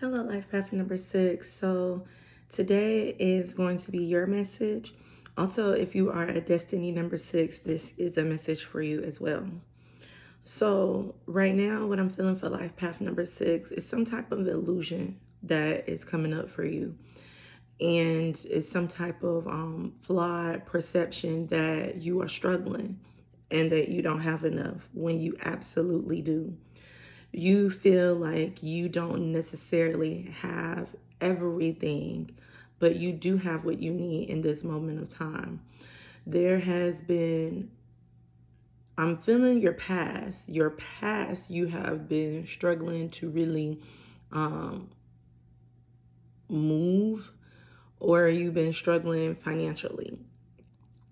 Hello, Life Path number 6. So, today is going to be your message. Also, if you are a Destiny number 6, this is a message for you as well. So, right now, what I'm feeling for Life Path number 6 is some type of illusion that is coming up for you. And it's some type of flawed perception that you are struggling and that you don't have enough when you absolutely do. You feel like you don't necessarily have everything, but you do have what you need in this moment of time. There has been, I'm feeling your past. Your past, you have been struggling to really um, move, or you've been struggling financially.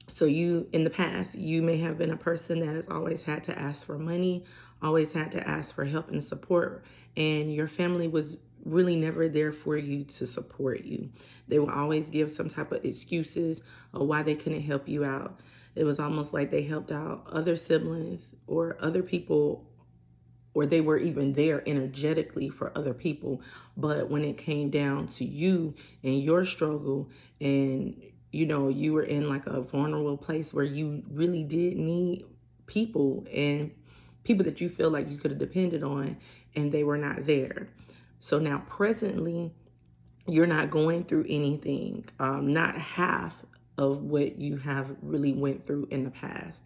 So you, in the past, you may have been a person that has always had to ask for money, always had to ask for help and support, and your family was really never there for you to support you. They will always give some type of excuses of why they couldn't help you out. It was almost like they helped out other siblings or other people, or they were even there energetically for other people. But when it came down to you and your struggle, and you were in like a vulnerable place where you really did need people and people that you feel like you could have depended on, and they were not there. So now presently, you're not going through anything, not half of what you have really went through in the past.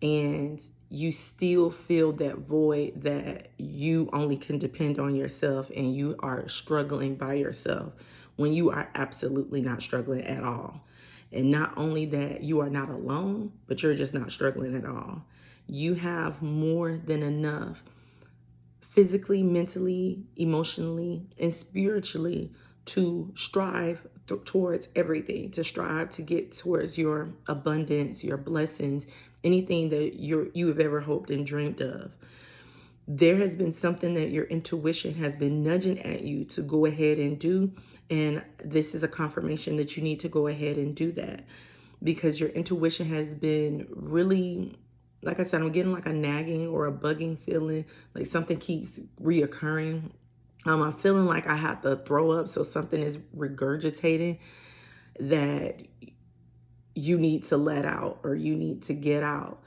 And you still feel that void that you only can depend on yourself and you are struggling by yourself when you are absolutely not struggling at all. And not only that, you are not alone, but you're just not struggling at all. You have more than enough physically, mentally, emotionally, and spiritually to strive towards everything, to strive to get towards your abundance, your blessings, anything that you have ever hoped and dreamed of. There has been something that your intuition has been nudging at you to go ahead and do, and this is a confirmation that you need to go ahead and do that, because your intuition has been really, like I said, I'm getting like a nagging or a bugging feeling, like something keeps reoccurring. I'm feeling like I have to throw up, so something is regurgitating that you need to let out or you need to get out.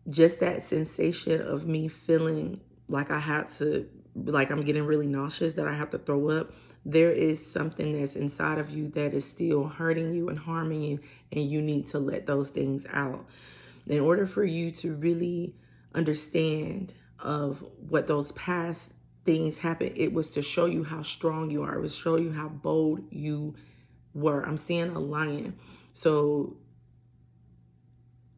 Just that sensation of me feeling like I had to, like I'm getting really nauseous, that I have to throw up. There is something that's inside of you that is still hurting you and harming you, and you need to let those things out. In order for you to really understand of what those past things happened, it was to show you how strong you are. It was to show you how bold you were. I'm seeing a lion. So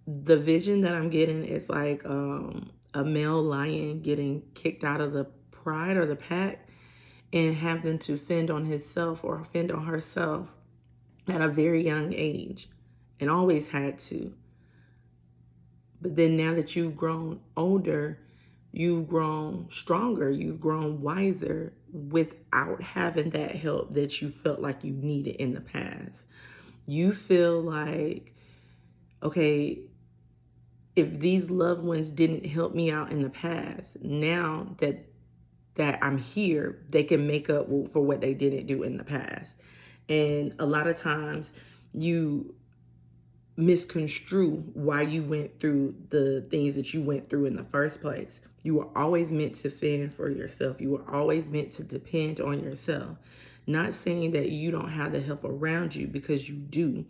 the vision that I'm getting is like a male lion getting kicked out of the pride or the pack and having to fend on himself or fend on herself at a very young age, and always had to. But then now that you've grown older, you've grown stronger, you've grown wiser without having that help that you felt like you needed in the past. You feel like, okay, if these loved ones didn't help me out in the past, now that I'm here, they can make up for what they didn't do in the past. And a lot of times you misconstrue why you went through the things that you went through in the first place. You were always meant to fend for yourself. You were always meant to depend on yourself. Not saying that you don't have the help around you, because you do.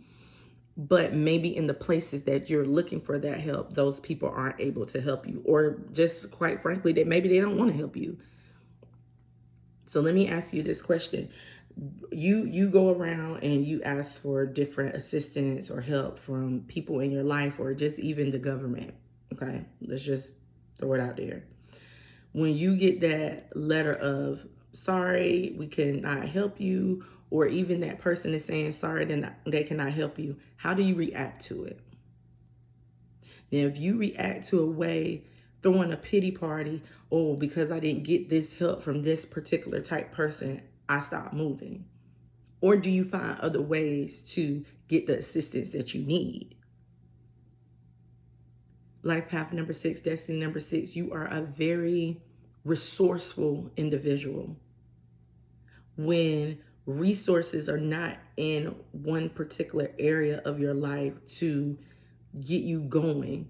But maybe in the places that you're looking for that help, those people aren't able to help you. Or just quite frankly, that maybe they don't want to help you. So let me ask you this question. You go around and you ask for different assistance or help from people in your life, or just even the government. Okay, let's just throw it out there. When you get that letter of sorry, we cannot help you, or even that person is saying sorry, then they cannot help you, how do you react to it? Now, if you react to a way, throwing a pity party, oh, because I didn't get this help from this particular type person, I stopped moving. Or do you find other ways to get the assistance that you need? Life path number 6, destiny number 6, you are a very resourceful individual. when resources are not in one particular area of your life to get you going,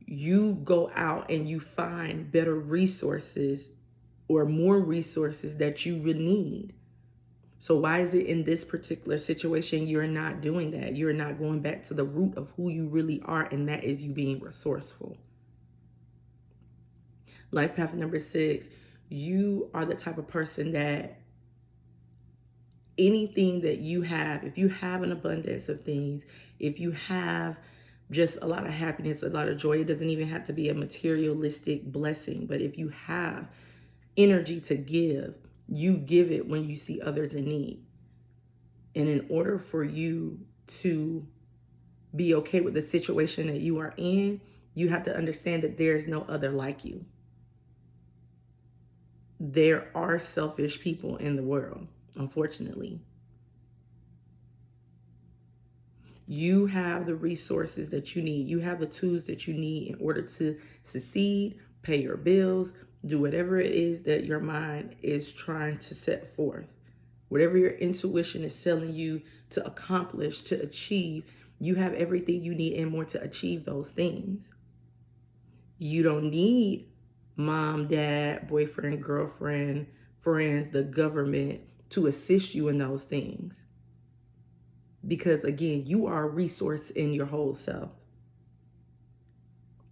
you go out and you find better resources or more resources that you would need. So why is it in this particular situation you're not doing that? You're not going back to the root of who you really are, and that is you being resourceful. Life path number 6, you are the type of person that anything that you have, if you have an abundance of things, if you have just a lot of happiness, a lot of joy, it doesn't even have to be a materialistic blessing, but if you have energy to give, you give it when you see others in need. And in order for you to be okay with the situation that you are in, you have to understand that there's no other like you. There are selfish people in the world, unfortunately. You have the resources that you need. You have the tools that you need in order to succeed, pay your bills, do whatever it is that your mind is trying to set forth. Whatever your intuition is telling you to accomplish, to achieve, you have everything you need and more to achieve those things. You don't need mom, dad, boyfriend, girlfriend, friends, the government to assist you in those things. Because again, you are a resource in your whole self.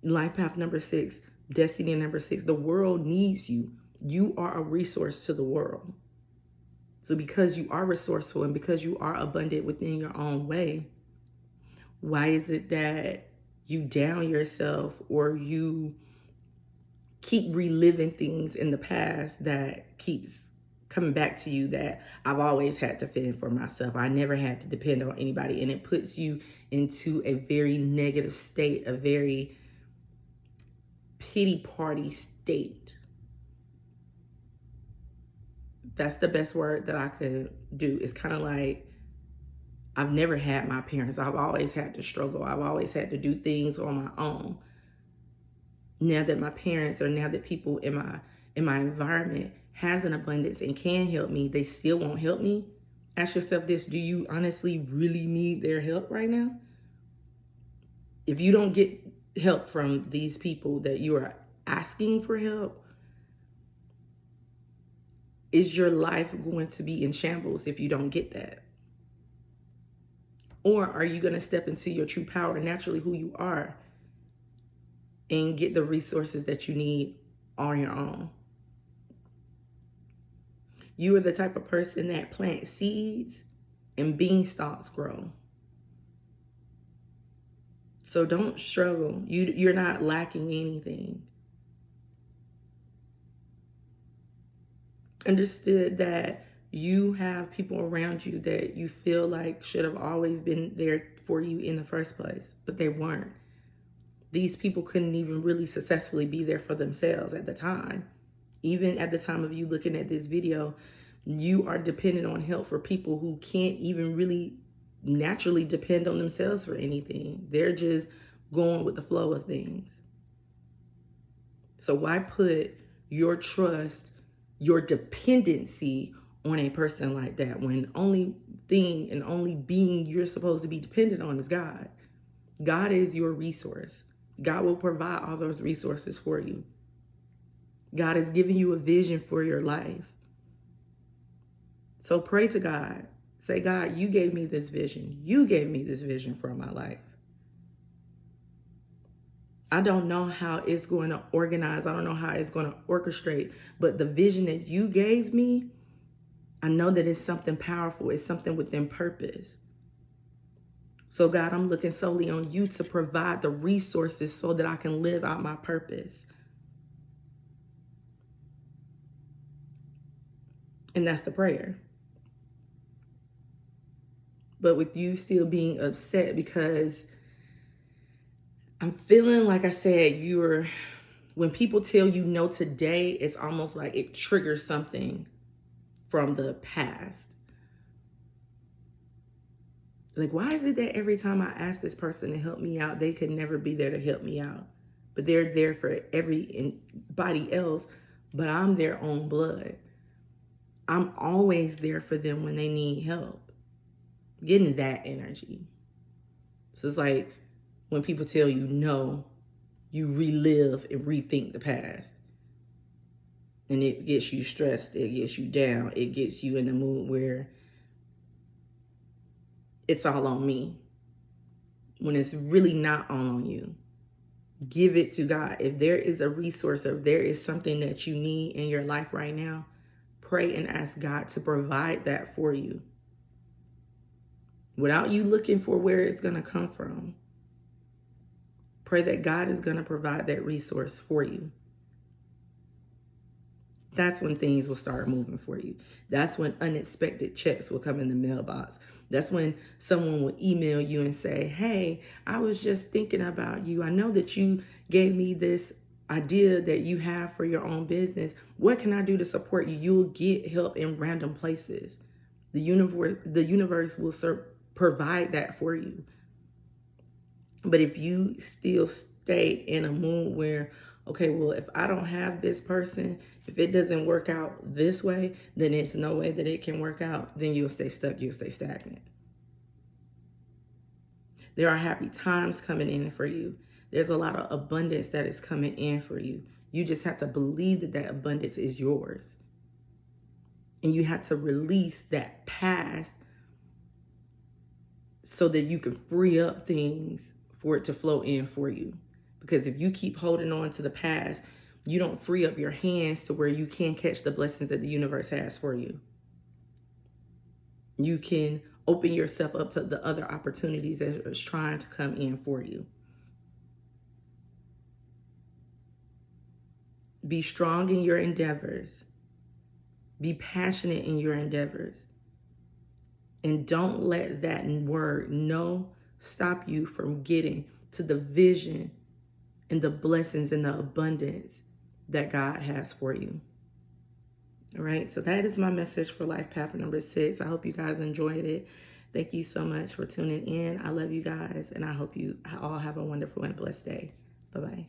Life path number 6, destiny number 6, the world needs you. You are a resource to the world. So because you are resourceful and because you are abundant within your own way, why is it that you down yourself or you keep reliving things in the past that keeps coming back to you, that I've always had to fend for myself, I never had to depend on anybody, and it puts you into a very negative state, a very pity party state. That's the best word that I could do. It's kind of like, I've never had my parents. I've always had to struggle. I've always had to do things on my own. Now that my parents, or now that people in my environment has an abundance and can help me, they still won't help me. Ask yourself this: do you honestly really need their help right now? If you don't get help from these people that you are asking for help, is your life going to be in shambles if you don't get that? Or are you going to step into your true power, naturally who you are, and get the resources that you need on your own? You are the type of person that plants seeds and beanstalks grow. So don't struggle. You're not lacking anything. Understood that you have people around you that you feel like should have always been there for you in the first place, but they weren't. These people couldn't even really successfully be there for themselves at the time. Even at the time of you looking at this video, you are dependent on help for people who can't even really naturally depend on themselves for anything. They're just going with the flow of things. So why put your trust, your dependency on a person like that when only thing and only being you're supposed to be dependent on is God? God is your resource. God will provide all those resources for you. God has given you a vision for your life. So pray to God. Say, God, you gave me this vision. You gave me this vision for my life. I don't know how it's going to organize. I don't know how it's going to orchestrate. But the vision that you gave me, I know that it's something powerful. It's something within purpose. So God, I'm looking solely on you to provide the resources so that I can live out my purpose. And that's the prayer. But with you still being upset because I'm feeling, like I said, when people tell you no today, it's almost like it triggers something from the past. Like, why is it that every time I ask this person to help me out, they could never be there to help me out? But they're there for everybody else, but I'm their own blood. I'm always there for them when they need help. Getting that energy. So it's like when people tell you no, you relive and rethink the past. And it gets you stressed. It gets you down. It gets you in the mood where it's all on me. When it's really not all on you. Give it to God. If there is a resource, or if there is something that you need in your life right now, pray and ask God to provide that for you. Without you looking for where it's going to come from. Pray that God is going to provide that resource for you. That's when things will start moving for you. That's when unexpected checks will come in the mailbox. That's when someone will email you and say, hey, I was just thinking about you. I know that you gave me this idea that you have for your own business. What can I do to support you? You'll get help in random places. The universe will provide that for you. But if you still stay in a mood where, okay, well, if I don't have this person, if it doesn't work out this way, then it's no way that it can work out, then you'll stay stuck, you'll stay stagnant. There are happy times coming in for you. There's a lot of abundance that is coming in for you. You just have to believe that that abundance is yours. And you have to release that past so that you can free up things for it to flow in for you. Because if you keep holding on to the past, you don't free up your hands to where you can catch the blessings that the universe has for you. You can open yourself up to the other opportunities that is trying to come in for you. Be strong in your endeavors. Be passionate in your endeavors. And don't let that word no stop you from getting to the vision and the blessings and the abundance that God has for you. All right, so that is my message for Life Path number 6. I hope you guys enjoyed it. Thank you so much for tuning in. I love you guys, and I hope you all have a wonderful and blessed day. Bye-bye.